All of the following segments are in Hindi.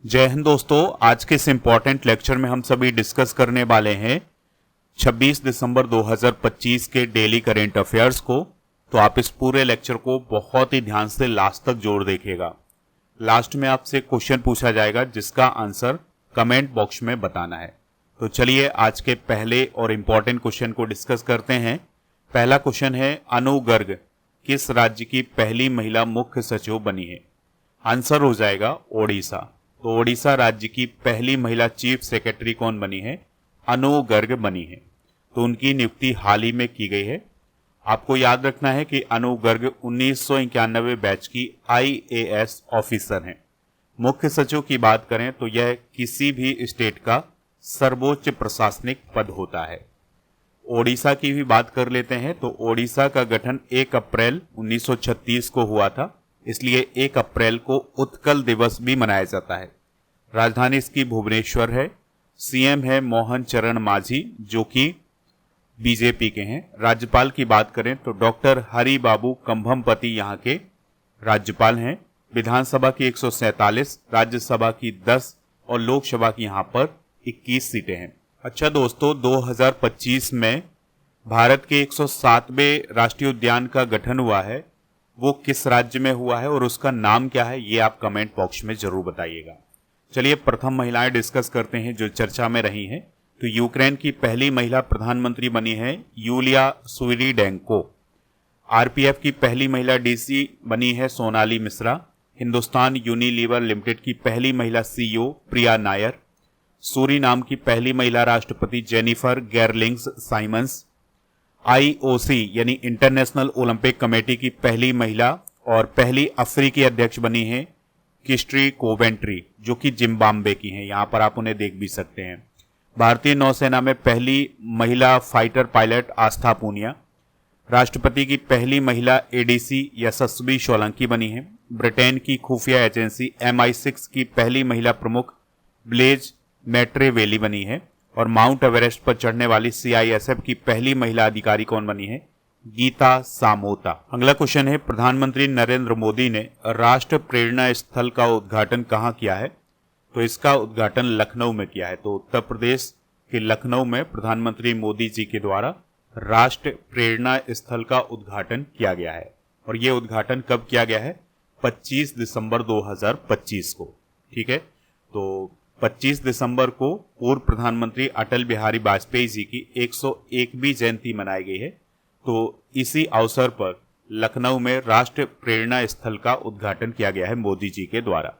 जय हिंद दोस्तों। आज के इस इम्पॉर्टेंट लेक्चर में हम सभी डिस्कस करने वाले हैं 26 दिसंबर 2025 के डेली करेंट अफेयर्स को। तो आप इस पूरे लेक्चर को बहुत ही ध्यान से लास्ट तक जोड़ देखिएगा। लास्ट में आपसे क्वेश्चन पूछा जाएगा जिसका आंसर कमेंट बॉक्स में बताना है। तो चलिए आज के पहले और इम्पॉर्टेंट क्वेश्चन को डिस्कस करते हैं। पहला क्वेश्चन है, अनु गर्ग किस राज्य की पहली महिला मुख्य सचिव बनी है? आंसर हो जाएगा ओडिशा। तो ओडिशा राज्य की पहली महिला चीफ सेक्रेटरी कौन बनी है? अनु गर्ग बनी है। तो उनकी नियुक्ति हाल ही में की गई है। आपको याद रखना है कि अनु गर्ग 1991 बैच की आईएएस ऑफिसर हैं। मुख्य सचिव की बात करें तो यह किसी भी स्टेट का सर्वोच्च प्रशासनिक पद होता है। ओडिशा की भी बात कर लेते हैं तो ओडिशा का गठन 1 अप्रैल 1936 को हुआ था, इसलिए 1 अप्रैल को उत्कल दिवस भी मनाया जाता है। राजधानी इसकी भुवनेश्वर है। सीएम है मोहन चरण मांझी जो कि बीजेपी के हैं। राज्यपाल की बात करें तो डॉक्टर हरि बाबू कंभमपति यहाँ के राज्यपाल हैं। विधानसभा की 147, राज्यसभा की 10 और लोकसभा की यहाँ पर 21 सीटें हैं। अच्छा दोस्तों, 2025 में भारत के 107वें राष्ट्रीय उद्यान का गठन हुआ है। वो किस राज्य में हुआ है और उसका नाम क्या है, ये आप कमेंट बॉक्स में जरूर बताइएगा। चलिए प्रथम महिलाएं डिस्कस करते हैं जो चर्चा में रही हैं। तो यूक्रेन की पहली महिला प्रधानमंत्री बनी है यूलिया स्विरिडेंको। आरपीएफ की पहली महिला डीसी बनी है सोनाली मिश्रा। हिंदुस्तान यूनिलीवर लिमिटेड की पहली महिला सीईओ प्रिया नायर। सूरीनाम की पहली महिला राष्ट्रपति जेनिफर गेरलिंग्स साइमंस। आईओसी यानी इंटरनेशनल ओलंपिक कमेटी की पहली महिला और पहली अफ्रीकी अध्यक्ष बनी है किस्ट्री कोवेंट्री जो कि जिम्बाब्वे की हैं। यहां पर आप उन्हें देख भी सकते हैं। भारतीय नौसेना में पहली महिला फाइटर पायलट आस्था पूनिया। राष्ट्रपति की पहली महिला एडीसी यशस्वी सोलंकी बनी है। ब्रिटेन की खुफिया एजेंसी MI6 की पहली महिला प्रमुख ब्लेज मैट्रेवेली बनी है। और माउंट एवरेस्ट पर चढ़ने वाली CISF की पहली महिला अधिकारी कौन बनी है? गीता सामोता। अगला क्वेश्चन है, प्रधानमंत्री नरेंद्र मोदी ने राष्ट्र प्रेरणा स्थल का उद्घाटन कहाँ किया है? तो इसका उद्घाटन लखनऊ में किया है। तो उत्तर प्रदेश के लखनऊ में प्रधानमंत्री मोदी जी के द्वारा राष्ट्र प्रेरणा स्थल का उद्घाटन किया गया है। और यह उद्घाटन कब किया गया है? 25 दिसंबर 2025 को। ठीक है, तो 25 दिसंबर को पूर्व प्रधानमंत्री अटल बिहारी वाजपेयी जी की 101वीं जयंती मनाई गई है। तो इसी अवसर पर लखनऊ में राष्ट्र प्रेरणा स्थल का उद्घाटन किया गया है मोदी जी के द्वारा।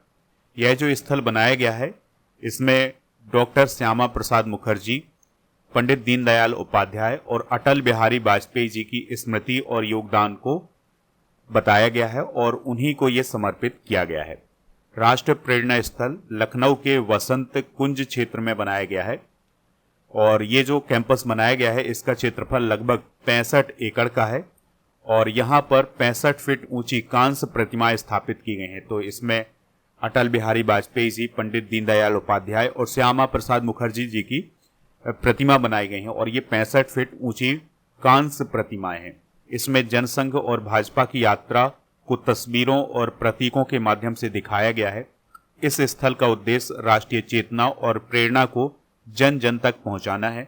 यह जो स्थल बनाया गया है इसमें डॉक्टर श्यामा प्रसाद मुखर्जी, पंडित दीनदयाल उपाध्याय और अटल बिहारी वाजपेयी जी की स्मृति और योगदान को बताया गया है और उन्हीं को यह समर्पित किया गया है। राष्ट्र प्रेरणा स्थल लखनऊ के वसंत कुंज क्षेत्र में बनाया गया है। और ये जो कैंपस बनाया गया है इसका क्षेत्रफल लगभग 65 एकड़ का है। और यहाँ पर 65 फीट ऊंची कांस्य प्रतिमाएं स्थापित की गई हैं। तो इसमें अटल बिहारी वाजपेयी जी, पंडित दीनदयाल उपाध्याय और श्यामा प्रसाद मुखर्जी जी की प्रतिमा बनाई गई हैं। और ये 65 फीट ऊंची कांस्य प्रतिमाएं हैं। इसमें जनसंघ और भाजपा की यात्रा को तस्वीरों और प्रतीकों के माध्यम से दिखाया गया है। इस स्थल का उद्देश्य राष्ट्रीय चेतना और प्रेरणा को जन जन तक पहुंचाना है।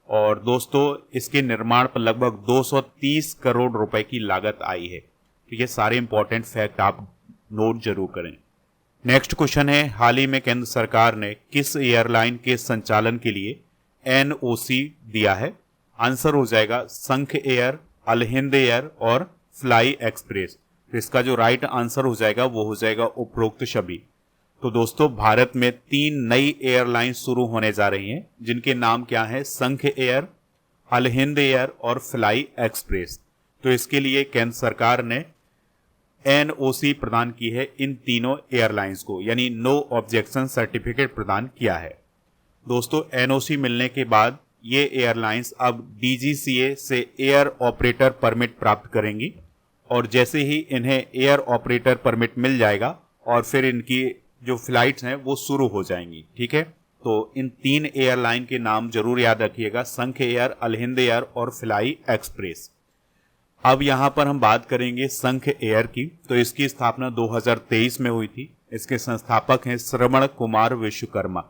और दोस्तों इसके निर्माण पर लगभग 230 करोड़ रुपए की लागत आई है। तो ये सारे इंपॉर्टेंट फैक्ट आप नोट जरूर करें। नेक्स्ट क्वेश्चन है, हाल ही में केंद्र सरकार ने किस एयरलाइन के संचालन के लिए NOC दिया है? आंसर हो जाएगा संख एयर, अल हिंद एयर और फ्लाई एक्सप्रेस। तो इसका जो राइट आंसर हो जाएगा वो हो जाएगा उपरोक्त सभी। तो दोस्तों भारत में 3 नई एयरलाइन शुरू होने जा रही हैं जिनके नाम क्या हैं? संख एयर, अल हिंद एयर और फ्लाई एक्सप्रेस। तो इसके लिए केंद्र सरकार ने NOC प्रदान की है इन तीनों एयरलाइंस को, यानी नो ऑब्जेक्शन सर्टिफिकेट प्रदान किया है। दोस्तों NOC मिलने के बाद ये एयरलाइंस अब DGCA से एयर ऑपरेटर परमिट प्राप्त करेंगी। और जैसे ही इन्हें एयर ऑपरेटर परमिट मिल जाएगा और फिर इनकी जो फ्लाइट्स हैं वो शुरू हो जाएंगी। ठीक है, तो इन 3 एयरलाइन के नाम जरूर याद रखिएगा, संख एयर, अल हिंद एयर और फ्लाई एक्सप्रेस। अब यहां पर हम बात करेंगे संख एयर की। तो इसकी स्थापना 2023 में हुई थी। इसके संस्थापक हैं श्रवण कुमार विश्वकर्मा।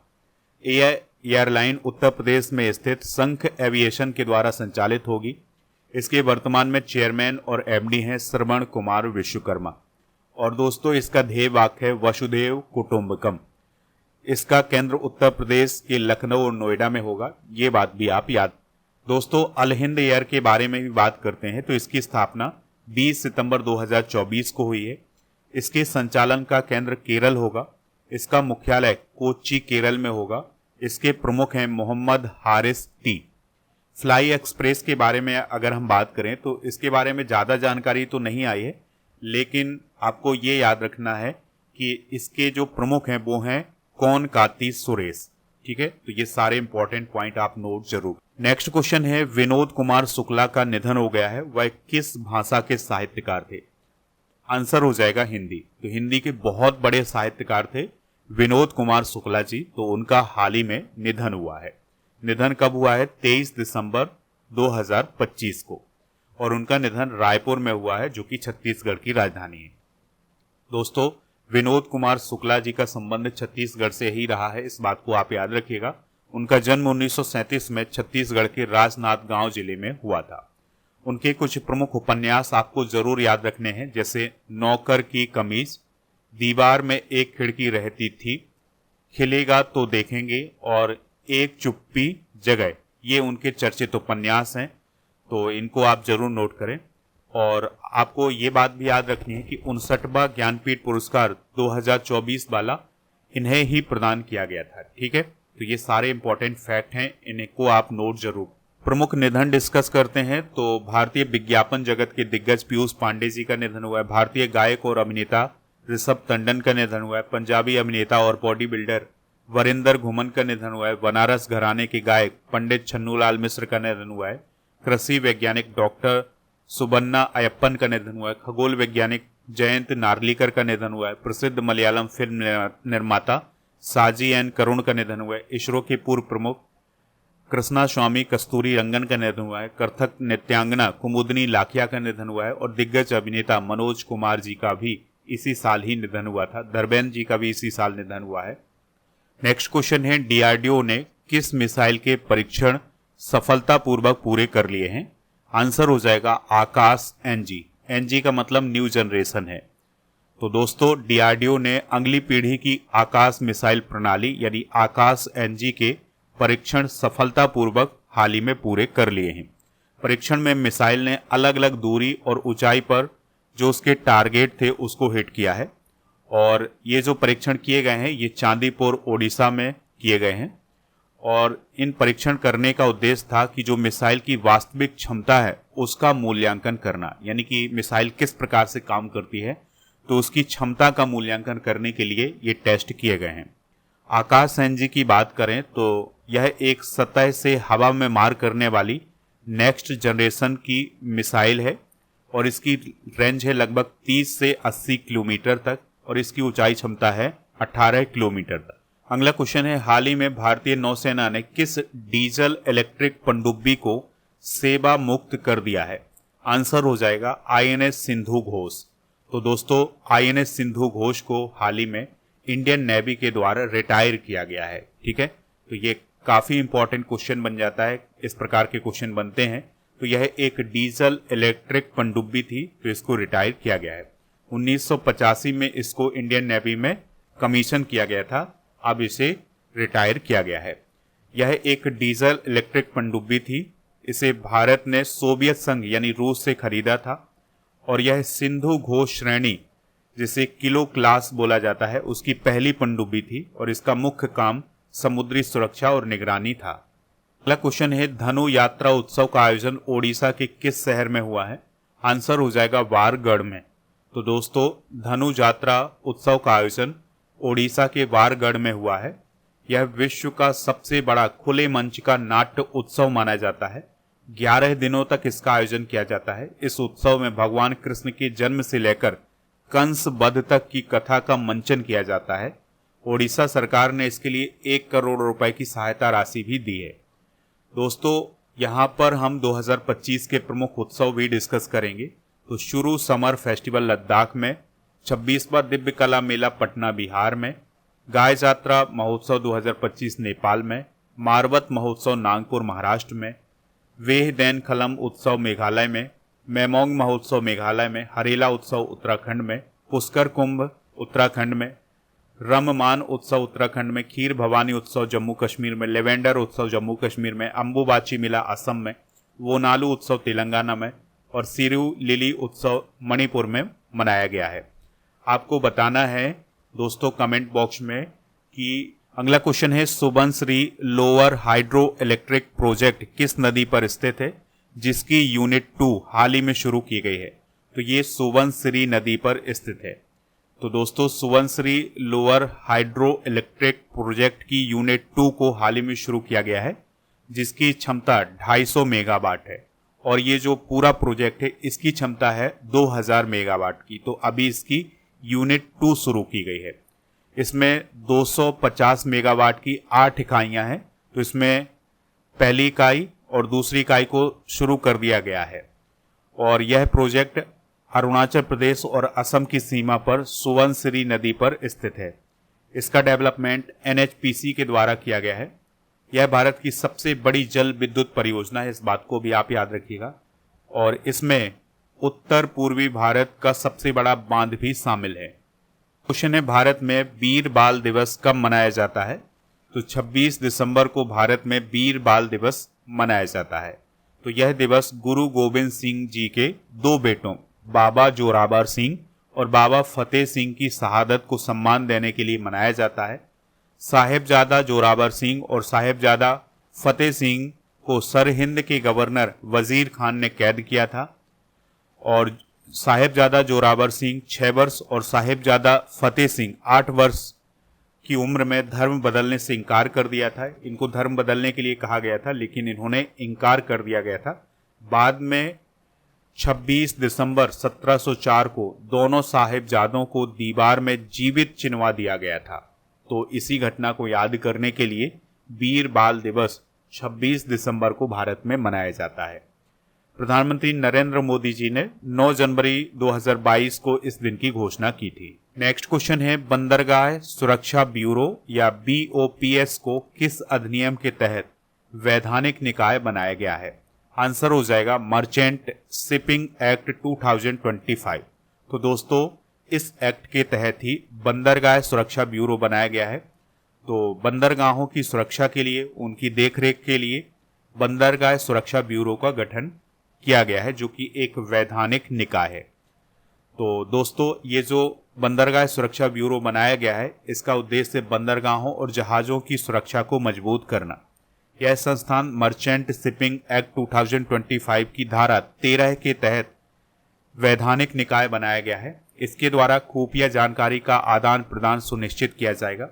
एयरलाइन उत्तर प्रदेश में स्थित संख एविएशन के द्वारा संचालित होगी। इसके वर्तमान में चेयरमैन और एमडी हैं श्रवण कुमार विश्वकर्मा। और दोस्तों इसका ध्येय वाक्य है वसुधैव कुटुंबकम। इसका केंद्र उत्तर प्रदेश के लखनऊ और नोएडा में होगा, ये बात भी आप याद। दोस्तों अल हिंद एयर के बारे में भी बात करते हैं तो इसकी स्थापना 20 सितंबर 2024 को हुई है। इसके संचालन का केंद्र केरल होगा। इसका मुख्यालय कोच्चि केरल में होगा। इसके प्रमुख हैं Mohammad Haris T. Fly express के बारे में अगर हम बात करें तो इसके बारे में ज़्यादा जानकारी तो नहीं आई है, लेकिन आपको ये याद रखना है कि इसके जो प्रमुख हैं वो हैं कौन काती सुरेश। ठीक है, तो ये सारे इंपॉर्टेंट पॉइंट आप नोट जरूर। नेक्स्ट क्वेश्चन है विनोद कुमार शुक्ला का निधन हो गया है, वह किस भाषा के साहित्यकार थे? आंसर हो जाएगा हिंदी। तो हिंदी के बहुत बड़े साहित्यकार थे विनोद कुमार शुक्ला जी, तो उनका हाल ही में निधन हुआ है। निधन कब हुआ है? 23 दिसंबर 2025 को, और उनका निधन रायपुर में हुआ है जो कि छत्तीसगढ़ की राजधानी है। दोस्तों विनोद कुमार शुक्ला जी का संबंध छत्तीसगढ़ से ही रहा है, इस बात को आप याद रखिएगा। उनका जन्म 1937 में छत्तीसगढ़ के राजनांदगांव जिले में हुआ था। उनके कुछ प्रमुख उपन्यास आपको जरूर याद रखने हैं, जैसे नौकर की कमीज, दीवार में एक खिड़की रहती थी, खिलेगा तो देखेंगे और एक चुप्पी जगह। ये उनके चर्चित उपन्यास हैं, तो इनको आप जरूर नोट करें। और आपको ये बात भी याद रखनी है कि 59वां ज्ञानपीठ पुरस्कार 2024 वाला इन्हें ही प्रदान किया गया था। ठीक है, तो ये सारे इंपॉर्टेंट फैक्ट हैं, इनको आप नोट जरूर। प्रमुख निधन डिस्कस करते हैं तो भारतीय विज्ञापन जगत के दिग्गज पीयूष पांडे जी का निधन हुआ है। भारतीय गायक और अभिनेता ऋषभ टंडन का निधन हुआ है। पंजाबी अभिनेता और बॉडी बिल्डर वरिंदर घुमन का निधन हुआ है। बनारस घराने के गायक पंडित छन्नूलाल मिश्र का निधन हुआ है। कृषि वैज्ञानिक डॉक्टर सुबन्ना अयप्पन का निधन हुआ है। खगोल वैज्ञानिक जयंत नार्लिकर का निधन हुआ है। प्रसिद्ध मलयालम फिल्म निर्माता साजी एन करुण का निधन हुआ है। इसरो के पूर्व प्रमुख कृष्णा स्वामी कस्तूरी रंगन का निधन हुआ है। कथक नृत्यांगना कुमुदनी लाखिया का निधन हुआ है। और दिग्गज अभिनेता मनोज कुमार जी का भी इसी साल ही निधन हुआ था। धर्मेंद्र जी का भी इसी साल निधन हुआ है। नेक्स्ट क्वेश्चन है डीआरडीओ ने किस मिसाइल के परीक्षण सफलतापूर्वक पूरे कर लिए हैं? आंसर हो जाएगा आकाश एनजी। एनजी का मतलब न्यू जनरेशन है। तो दोस्तों डीआरडीओ ने अगली पीढ़ी की आकाश मिसाइल प्रणाली यानी आकाश एनजी के परीक्षण सफलतापूर्वक हाल ही में पूरे कर लिए हैं। परीक्षण में मिसाइल ने अलग अलग दूरी और ऊंचाई पर जो उसके टारगेट थे उसको हिट किया है। और ये जो परीक्षण किए गए हैं ये चांदीपुर ओडिशा में किए गए हैं। और इन परीक्षण करने का उद्देश्य था कि जो मिसाइल की वास्तविक क्षमता है उसका मूल्यांकन करना, यानी कि मिसाइल किस प्रकार से काम करती है तो उसकी क्षमता का मूल्यांकन करने के लिए ये टेस्ट किए गए हैं। आकाश एनजी की बात करें तो यह एक सतह से हवा में मार करने वाली नेक्स्ट जनरेशन की मिसाइल है और इसकी रेंज है लगभग 30 से 80 किलोमीटर तक और इसकी ऊंचाई क्षमता है 18 किलोमीटर तक। अगला क्वेश्चन है हाल ही में भारतीय नौसेना ने किस डीजल इलेक्ट्रिक पनडुब्बी को सेवा मुक्त कर दिया है? आंसर हो जाएगा आईएनएस सिंधु घोष। तो दोस्तों आईएनएस सिंधु घोष को हाल ही में इंडियन नेवी के द्वारा रिटायर किया गया है। ठीक है, तो ये काफी इंपॉर्टेंट क्वेश्चन बन जाता है, इस प्रकार के क्वेश्चन बनते हैं। तो यह एक डीजल इलेक्ट्रिक पनडुब्बी थी तो इसको रिटायर किया गया है। 1985 में इसको इंडियन नेवी में कमीशन किया गया था, अब इसे रिटायर किया गया है। यह एक डीजल इलेक्ट्रिक पनडुब्बी थी। इसे भारत ने सोवियत संघ यानी रूस से खरीदा था और यह सिंधु घोष श्रेणी जिसे किलो क्लास बोला जाता है उसकी पहली पनडुब्बी थी और इसका मुख्य काम समुद्री सुरक्षा और निगरानी था। अगला क्वेश्चन है धनु यात्रा उत्सव का आयोजन ओडिशा के किस शहर में हुआ है? आंसर हो जाएगा वारगढ़ में। तो दोस्तों धनु यात्रा उत्सव का आयोजन ओडिशा के वारगढ़ में हुआ है। यह विश्व का सबसे बड़ा खुले मंच का नाट्य उत्सव माना जाता है। 11 दिनों तक इसका आयोजन किया जाता है। इस उत्सव में भगवान कृष्ण के जन्म से लेकर कंस वध तक की कथा का मंचन किया जाता है। ओडिशा सरकार ने इसके लिए 1 करोड़ रुपए की सहायता राशि भी दी है। दोस्तों यहाँ पर हम 2025 के प्रमुख उत्सव भी डिस्कस करेंगे। तो शुरू समर फेस्टिवल लद्दाख में, 26वां दिव्य कला मेला पटना बिहार में, गाय जात्रा महोत्सव 2025 नेपाल में, मारवत महोत्सव नागपुर महाराष्ट्र में, वेह दैन खलम उत्सव मेघालय में, मेमोंग महोत्सव मेघालय में, हरेला उत्सव उत्तराखंड में, पुष्कर कुंभ उत्तराखंड में, रममान उत्सव उत्तराखंड में, खीर भवानी उत्सव जम्मू कश्मीर में, लेवेंडर उत्सव जम्मू कश्मीर में, अंबुबाची मेला असम में, वोनालू उत्सव तेलंगाना में और सिरू लिली उत्सव मणिपुर में मनाया गया है। आपको बताना है दोस्तों कमेंट बॉक्स में कि अगला क्वेश्चन है Subansiri lower hydro electric project किस नदी पर स्थित है जिसकी यूनिट 2 हाल ही में शुरू की गई है। तो ये सुबनसिरी नदी पर स्थित है। तो दोस्तों Subansiri lower hydro electric project की यूनिट 2 को हाल ही में शुरू किया गया है जिसकी क्षमता 250 मेगावाट है और ये जो पूरा प्रोजेक्ट है इसकी क्षमता है 2000 मेगावाट की। तो अभी इसकी यूनिट 2 शुरू की गई है। इसमें 250 मेगावाट की 8 इकाइयां हैं। तो इसमें पहली इकाई और दूसरी इकाई को शुरू कर दिया गया है और यह प्रोजेक्ट अरुणाचल प्रदेश और असम की सीमा पर सुबनसिरी नदी पर स्थित है। इसका डेवलपमेंट NHPC के द्वारा किया गया है। यह भारत की सबसे बड़ी जल विद्युत परियोजना है, इस बात को भी आप याद रखिएगा। और इसमें उत्तर पूर्वी भारत का सबसे बड़ा बांध भी शामिल है। क्वेश्चन है भारत में वीर बाल दिवस कब मनाया जाता है। तो 26 दिसंबर को भारत में वीर बाल दिवस मनाया जाता है। तो यह दिवस गुरु गोविंद सिंह जी के 2 बेटों बाबा जोरावर सिंह और बाबा फतेह सिंह की शहादत को सम्मान देने के लिए मनाया जाता है। साहेबजादा जोरावर सिंह और साहेबजादा फतेह सिंह को सरहिंद के गवर्नर वजीर खान ने कैद किया था और साहेबजादा जोरावर सिंह 6 वर्ष और साहेबजादा फतेह सिंह 8 वर्ष की उम्र में धर्म बदलने से इनकार कर दिया था। इनको धर्म बदलने के लिए कहा गया था लेकिन इन्होंने इनकार कर दिया गया था। बाद में 26 दिसंबर 1704 को दोनों साहेबजादों को दीवार में जीवित चिनवा दिया गया था। तो इसी घटना को याद करने के लिए वीर बाल दिवस 26 दिसंबर को भारत में मनाया जाता है। प्रधानमंत्री नरेंद्र मोदी जी ने 9 जनवरी 2022 को इस दिन की घोषणा की थी। नेक्स्ट क्वेश्चन है बंदरगाह सुरक्षा ब्यूरो या BOPS को किस अधिनियम के तहत वैधानिक निकाय बनाया गया है। आंसर हो जाएगा मर्चेंट शिपिंग एक्ट 2025। तो दोस्तों इस एक्ट के तहत ही बंदरगाह सुरक्षा ब्यूरो बनाया गया है। तो बंदरगाहों की सुरक्षा के लिए, उनकी देखरेख के लिए बंदरगाह सुरक्षा ब्यूरो का गठन किया गया है जो कि एक वैधानिक निकाय है। तो दोस्तों ये जो बंदरगाह सुरक्षा ब्यूरो बनाया गया है इसका उद्देश्य बंदरगाहों और जहाज़ों की सुरक्षा को मजबूत करना। यह संस्थान मर्चेंट शिपिंग एक्ट 2025 की धारा 13 के तहत वैधानिक निकाय बनाया गया है। इसके द्वारा खुफिया जानकारी का आदान प्रदान सुनिश्चित किया जाएगा।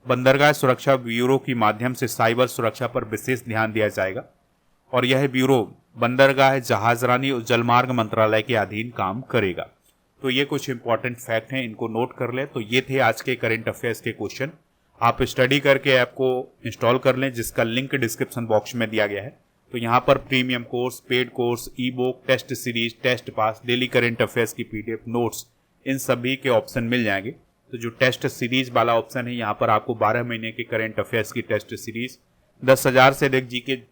बंदरगाह सुरक्षा ब्यूरो के माध्यम से साइबर सुरक्षा पर विशेष ध्यान दिया जाएगा और यह ब्यूरो बंदरगाह, जहाजरानी और जलमार्ग मंत्रालय के अधीन काम करेगा। तो ये कुछ इंपॉर्टेंट फैक्ट हैं, इनको नोट कर लें। तो ये थे आज के करंट अफेयर्स के क्वेश्चन। आप स्टडी करके ऐप को इंस्टॉल कर लें जिसका लिंक डिस्क्रिप्शन बॉक्स में दिया गया है। तो यहाँ पर premium course, paid course, e book, test series, test pass, daily current affairs की PDF नोट्स, इन सभी के ऑप्शन मिल जाएंगे। तो जो टेस्ट सीरीज वाला ऑप्शन है यहाँ पर आपको 12 महीने के करंट अफेयर्स की टेस्ट सीरीज, 10,000 से अधिक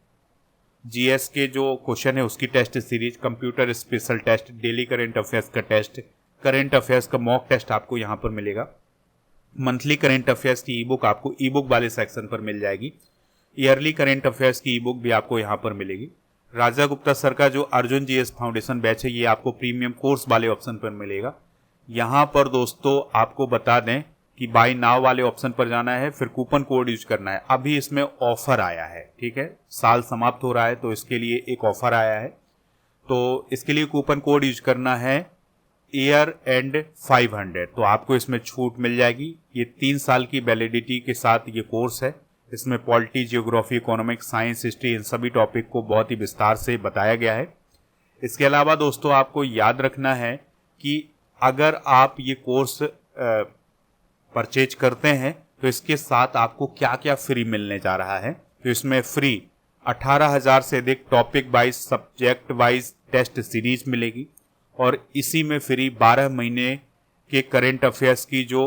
GS के जो क्वेश्चन है उसकी test series, computer special test, daily current affairs का टेस्ट, करंट अफेयर्स का मॉक टेस्ट आपको यहाँ पर मिलेगा। मंथली करंट अफेयर्स की ई बुक आपको ई बुक वाले सेक्शन पर मिल जाएगी। ईयरली करंट अफेयर्स की ई बुक भी आपको यहाँ पर मिलेगी। राजा गुप्ता सर का जो अर्जुन GS फाउंडेशन बैच है ये आपको प्रीमियम कोर्स वाले ऑप्शन पर मिलेगा। यहाँ पर दोस्तों आपको बता दें कि बाय नाउ वाले ऑप्शन पर जाना है, फिर कूपन कोड यूज करना है। अभी इसमें ऑफर आया है, ठीक है, साल समाप्त हो रहा है तो इसके लिए एक ऑफर आया है। तो इसके लिए कूपन कोड यूज करना है ईयर एंड 500। तो आपको इसमें छूट मिल जाएगी। ये 3 साल की वैलिडिटी के साथ ये कोर्स है। इसमें polity, geography, economics, science, history, इन सभी टॉपिक को बहुत ही विस्तार से बताया गया है। इसके अलावा दोस्तों आपको याद रखना है कि अगर आप ये कोर्स परचेज करते हैं तो इसके साथ आपको क्या क्या फ्री मिलने जा रहा है। तो इसमें फ्री 18,000 से अधिक topic wise, subject wise test series मिलेगी और इसी में फ्री 12 महीने के करंट अफेयर्स की जो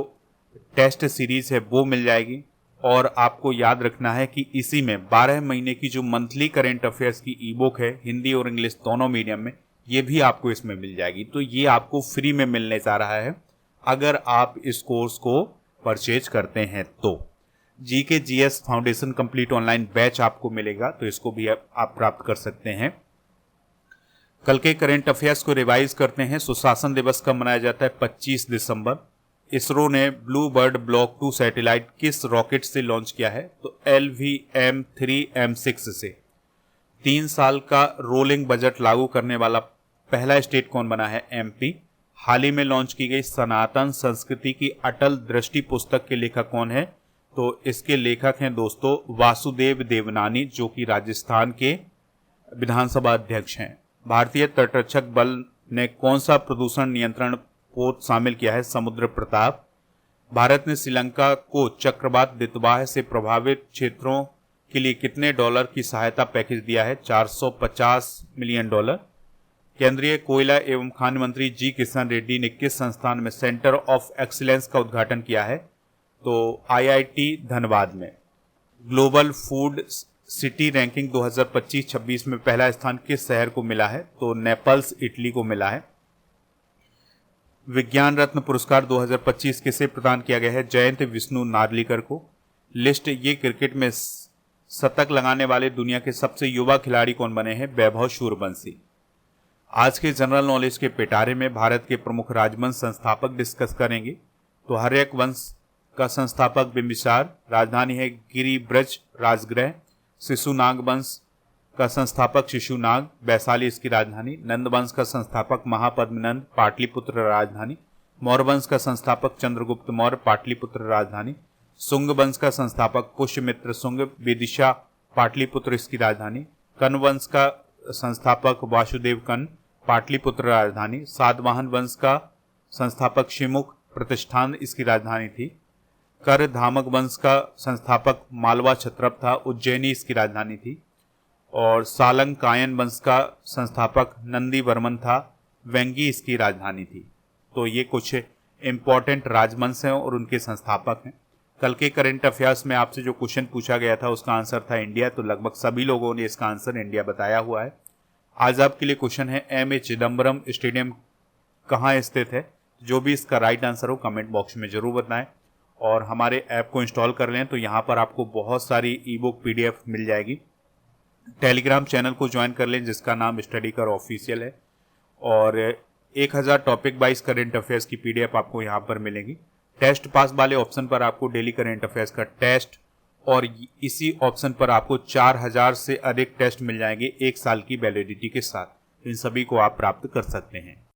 टेस्ट सीरीज है वो मिल जाएगी। और आपको याद रखना है कि इसी में 12 महीने की जो मंथली करंट अफेयर्स की ई बुक है हिंदी और इंग्लिश दोनों मीडियम में, ये भी आपको इसमें मिल जाएगी। तो ये आपको फ्री में मिलने जा रहा है अगर आप इस कोर्स को परचेज करते हैं तो। GK GS foundation complete online batch आपको मिलेगा, तो इसको भी आप प्राप्त कर सकते हैं। कल के करंट अफेयर्स को रिवाइज करते हैं। सुशासन दिवस कब मनाया जाता है? 25 दिसंबर। इसरो ने ब्लू बर्ड ब्लॉक 2 सैटेलाइट किस रॉकेट से लॉन्च किया है? तो LVM-3M6 से। 3 साल का रोलिंग बजट लागू करने वाला पहला स्टेट कौन बना है? MP। हाल ही में लॉन्च की गई सनातन संस्कृति की अटल दृष्टि पुस्तक के लेखक कौन है? तो इसके लेखक हैं दोस्तों वासुदेव देवनानी, जो कि राजस्थान के विधानसभा अध्यक्ष हैं। भारतीय तटरक्षक बल ने कौन सा प्रदूषण नियंत्रण पोत शामिल किया है? समुद्र प्रताप। भारत ने श्रीलंका को चक्रवात दितवाह से प्रभावित क्षेत्रों के लिए कितने डॉलर की सहायता पैकेज दिया है? $450 मिलियन। केंद्रीय कोयला एवं खान मंत्री जी किशन रेड्डी ने किस संस्थान में सेंटर ऑफ एक्सीलेंस का उद्घाटन किया है? तो IIT धनबाद में। ग्लोबल फूड सिटी रैंकिंग 2025-26 में पहला स्थान किस शहर को मिला है? तो नेपल्स इटली को मिला है। विज्ञान रत्न पुरस्कार 2025 किसे प्रदान किया गया है? जयंत विष्णु नार्लिकर को। लिस्ट ये क्रिकेट में शतक लगाने वाले दुनिया के सबसे युवा खिलाड़ी कौन बने हैं? वैभव सूर्यवंशी। आज के जनरल नॉलेज के पिटारे में भारत के प्रमुख राजवंश संस्थापक डिस्कस करेंगे। तो हर्यक वंश का संस्थापक बिंबिसार, राजधानी है गिरिब्रज राजगृह। शिशुनाग वंश का संस्थापक शिशुनाग, वैशाली इसकी राजधानी। नंद वंश का संस्थापक महापद्मनंद, पाटलिपुत्र राजधानी। मौर्य वंश का संस्थापक चंद्रगुप्त मौर्य, पाटलिपुत्र राजधानी। शुंग वंश का संस्थापक पुष्यमित्र शुंग, विदिशा, पाटलिपुत्र इसकी राजधानी। कर्ण वंश का संस्थापक वासुदेव कर्ण, पाटलिपुत्र राजधानी। सातवाहन वंश का संस्थापक शिमुख, प्रतिष्ठान इसकी राजधानी थी। कर धामक वंश का संस्थापक मालवा क्षत्रप था, उज्जैनी इसकी राजधानी थी। और सालंग कायन वंश का संस्थापक नंदी वर्मन था, वेंगी इसकी राजधानी थी। तो ये कुछ इंपॉर्टेंट राजवंश हैं और उनके संस्थापक हैं। कल के करंट अफेयर्स में आपसे जो क्वेश्चन पूछा गया था उसका आंसर था इंडिया, तो लगभग सभी लोगों ने इसका आंसर इंडिया बताया हुआ है। आज आपके लिए क्वेश्चन है M.A. चिदम्बरम स्टेडियम कहाँ स्थित है? जो भी इसका राइट आंसर हो कमेंट बॉक्स में जरूर बताएं। और हमारे ऐप को इंस्टॉल कर लें, तो यहाँ पर आपको बहुत सारी ई बुक PDF मिल जाएगी। टेलीग्राम चैनल को ज्वाइन कर लें जिसका नाम स्टडी कर ऑफिशियल है। और 1000 टॉपिक वाइज करंट अफेयर्स की PDF आपको यहाँ पर मिलेगी। टेस्ट पास वाले ऑप्शन पर आपको डेली करंट अफेयर्स का टेस्ट, और इसी ऑप्शन पर आपको 4000 से अधिक टेस्ट मिल जाएंगे 1 साल की वैलिडिटी के साथ। इन सभी को आप प्राप्त कर सकते हैं।